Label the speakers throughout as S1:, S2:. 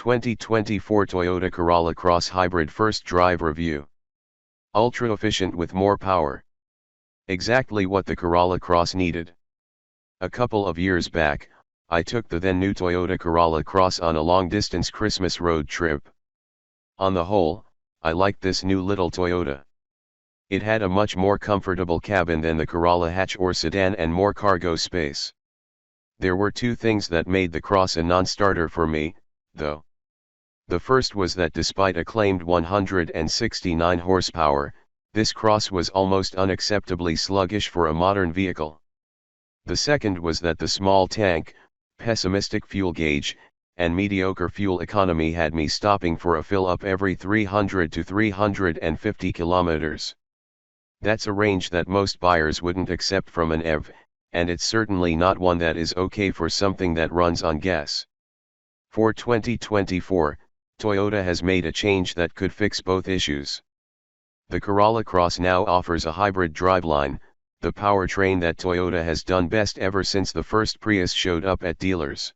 S1: 2024 Toyota Corolla Cross Hybrid First Drive Review. Ultra efficient with more power. Exactly what the Corolla Cross needed. A couple of years back, I took the then new Toyota Corolla Cross on a long-distance Christmas road trip. On the whole, I liked this new little Toyota. It had a much more comfortable cabin than the Corolla hatch or sedan and more cargo space. There were two things that made the Cross a non-starter for me, though. The first was that despite a claimed 169 horsepower, this Cross was almost unacceptably sluggish for a modern vehicle. The second was that the small tank, pessimistic fuel gauge, and mediocre fuel economy had me stopping for a fill-up every 300 to 350 kilometers. That's a range that most buyers wouldn't accept from an EV, and it's certainly not one that is okay for something that runs on gas. For 2024, Toyota has made a change that could fix both issues. The Corolla Cross now offers a hybrid driveline, the powertrain that Toyota has done best ever since the first Prius showed up at dealers.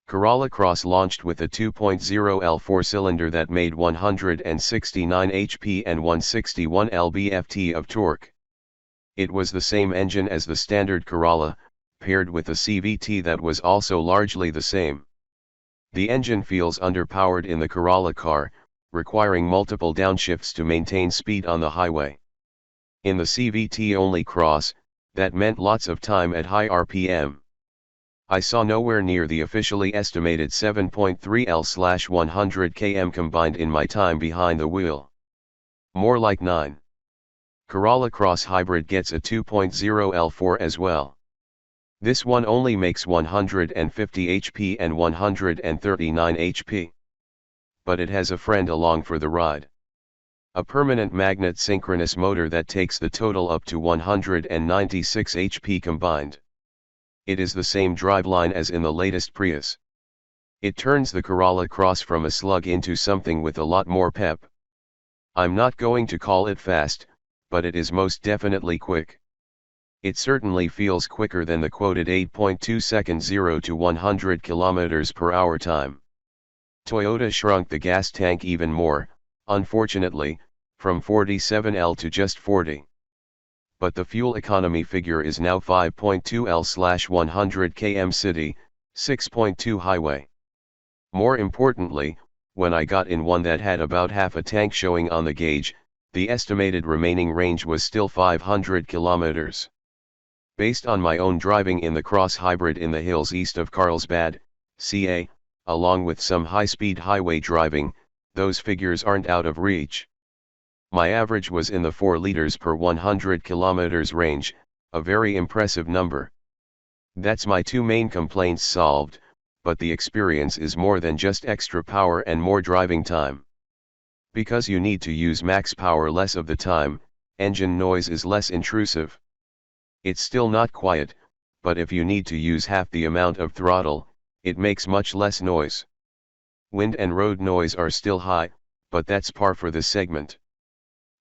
S1: Corolla Cross launched with a 2.0L four-cylinder that made 169 HP and 161 lb-ft of torque. It was the same engine as the standard Corolla, paired with a CVT that was also largely the same. The engine feels underpowered in the Corolla car, requiring multiple downshifts to maintain speed on the highway. In the CVT-only Cross, that meant lots of time at high RPM. I saw nowhere near the officially estimated 7.3 L/100 km combined in my time behind the wheel. More like 9. Corolla Cross Hybrid gets a 2.0 L4 as well. This one only makes 150 HP and 139 HP. But it has a friend along for the ride. A permanent magnet synchronous motor that takes the total up to 196 HP combined. It is the same driveline as in the latest Prius. It turns the Corolla Cross from a slug into something with a lot more pep. I'm not going to call it fast, but it is most definitely quick. It certainly feels quicker than the quoted 8.2 second 0 to 100 km/h time. Toyota shrunk the gas tank even more, unfortunately, from 47 L to just 40. But the fuel economy figure is now 5.2 L/100 km city, 6.2 highway. More importantly, when I got in one that had about half a tank showing on the gauge, the estimated remaining range was still 500 kilometers. Based on my own driving in the Cross Hybrid in the hills east of Carlsbad, CA, along with some high-speed highway driving, those figures aren't out of reach. My average was in the 4 liters per 100 kilometers range, a very impressive number. That's my two main complaints solved, but the experience is more than just extra power and more driving time. Because you need to use max power less of the time, engine noise is less intrusive. It's still not quiet, but if you need to use half the amount of throttle, it makes much less noise. Wind and road noise are still high, but that's par for this segment.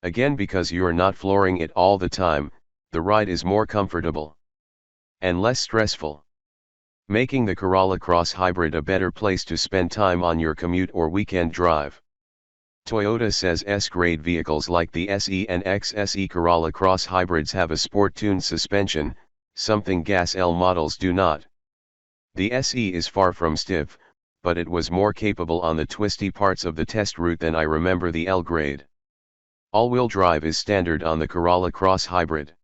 S1: Again, because you're not flooring it all the time, the ride is more comfortable and less stressful, making the Corolla Cross Hybrid a better place to spend time on your commute or weekend drive. Toyota says S-grade vehicles like the SE and XSE Corolla Cross Hybrids have a sport-tuned suspension, something Gas L models do not. The SE is far from stiff, but it was more capable on the twisty parts of the test route than I remember the L-grade. All-wheel drive is standard on the Corolla Cross Hybrid.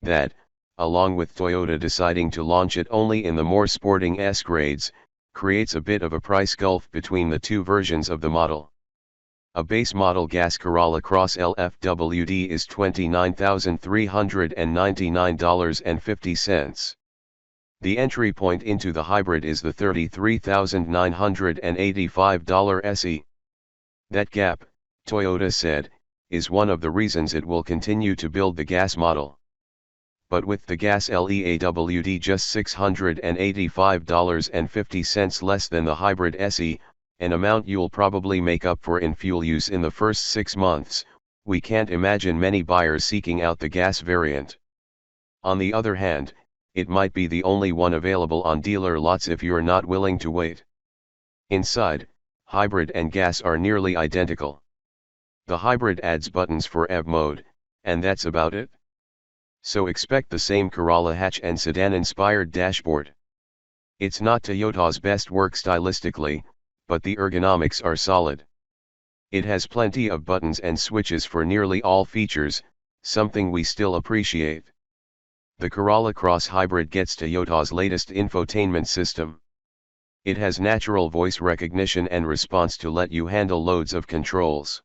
S1: That, along with Toyota deciding to launch it only in the more sporting S-grades, creates a bit of a price gulf between the two versions of the model. A base model gas Corolla Cross LFWD is $29,399.50. The entry point into the hybrid is the $33,985 SE. That gap, Toyota said, is one of the reasons it will continue to build the gas model. But with the gas LEAWD just $685.50 less than the hybrid SE, an amount you'll probably make up for in fuel use in the first 6 months, we can't imagine many buyers seeking out the gas variant. On the other hand, it might be the only one available on dealer lots if you're not willing to wait. Inside, hybrid and gas are nearly identical. The hybrid adds buttons for EV mode, and that's about it. So expect the same Corolla hatch and sedan-inspired dashboard. It's not Toyota's best work stylistically, but the ergonomics are solid. It has plenty of buttons and switches for nearly all features, something we still appreciate. The Corolla Cross Hybrid gets Toyota's latest infotainment system. It has natural voice recognition and response to let you handle loads of controls.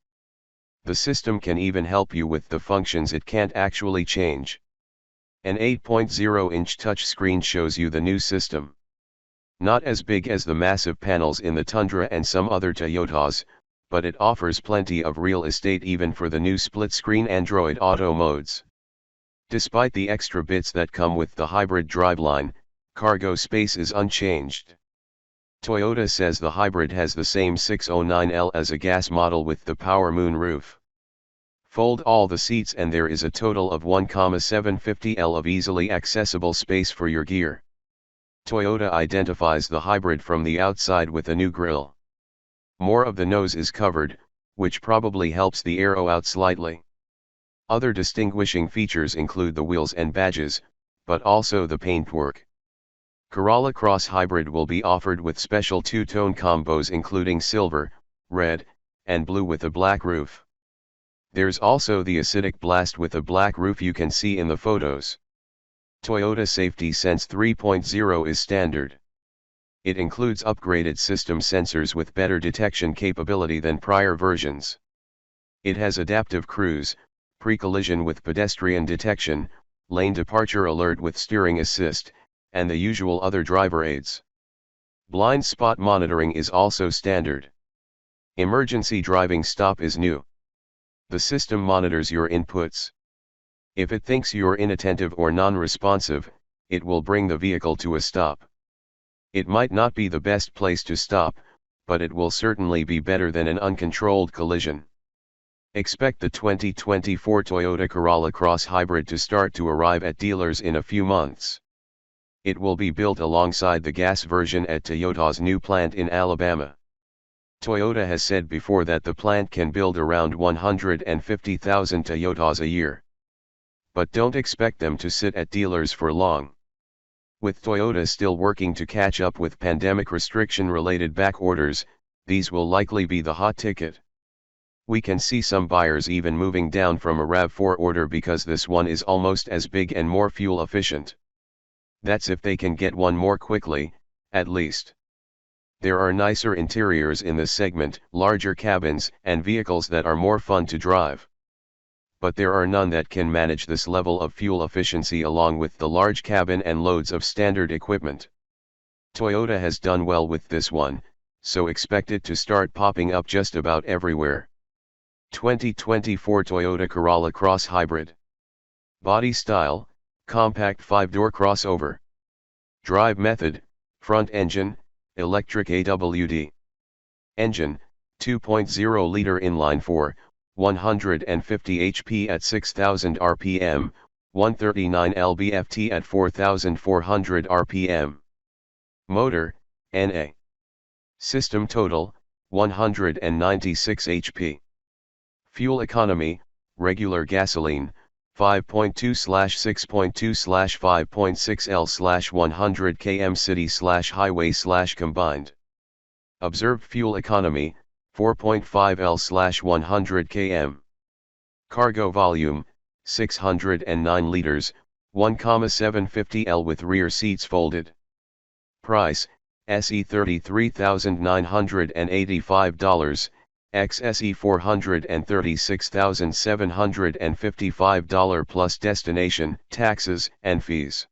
S1: The system can even help you with the functions it can't actually change. An 8.0-inch touchscreen shows you the new system. Not as big as the massive panels in the Tundra and some other Toyotas, but it offers plenty of real estate even for the new split-screen Android Auto modes. Despite the extra bits that come with the hybrid driveline, cargo space is unchanged. Toyota says the hybrid has the same 609L as a gas model with the power moonroof. Fold all the seats and there is a total of 1,750L of easily accessible space for your gear. Toyota identifies the hybrid from the outside with a new grille. More of the nose is covered, which probably helps the aero out slightly. Other distinguishing features include the wheels and badges, but also the paintwork. Corolla Cross Hybrid will be offered with special two-tone combos including silver, red, and blue with a black roof. There's also the acidic blast with a black roof you can see in the photos. Toyota Safety Sense 3.0 is standard. It includes upgraded system sensors with better detection capability than prior versions. It has adaptive cruise, pre-collision with pedestrian detection, lane departure alert with steering assist, and the usual other driver aids. Blind spot monitoring is also standard. Emergency driving stop is new. The system monitors your inputs. If it thinks you're inattentive or non-responsive, it will bring the vehicle to a stop. It might not be the best place to stop, but it will certainly be better than an uncontrolled collision. Expect the 2024 Toyota Corolla Cross Hybrid to start to arrive at dealers in a few months. It will be built alongside the gas version at Toyota's new plant in Alabama. Toyota has said before that the plant can build around 150,000 Toyotas a year. But don't expect them to sit at dealers for long. With Toyota still working to catch up with pandemic restriction-related back orders, these will likely be the hot ticket. We can see some buyers even moving down from a RAV4 order because this one is almost as big and more fuel efficient. That's if they can get one more quickly, at least. There are nicer interiors in this segment, larger cabins, and vehicles that are more fun to drive. But there are none that can manage this level of fuel efficiency along with the large cabin and loads of standard equipment. Toyota has done well with this one, so expect it to start popping up just about everywhere. 2024 Toyota Corolla Cross Hybrid. Body style, compact 5-door crossover. Drive method, front engine, electric AWD. Engine, 2.0-liter inline-4, 150 HP at 6,000 RPM, 139 lb-ft at 4,400 RPM. Motor, NA. System total, 196 HP. Fuel economy, regular gasoline, 5.2/6.2/5.6 L/100 km city/highway/combined. Observed fuel economy, 4.5 L/100 km. Cargo volume, 609 liters, 1,750 L with rear seats folded. Price, SE $33,985, XSE $436,755 plus destination, taxes, and fees.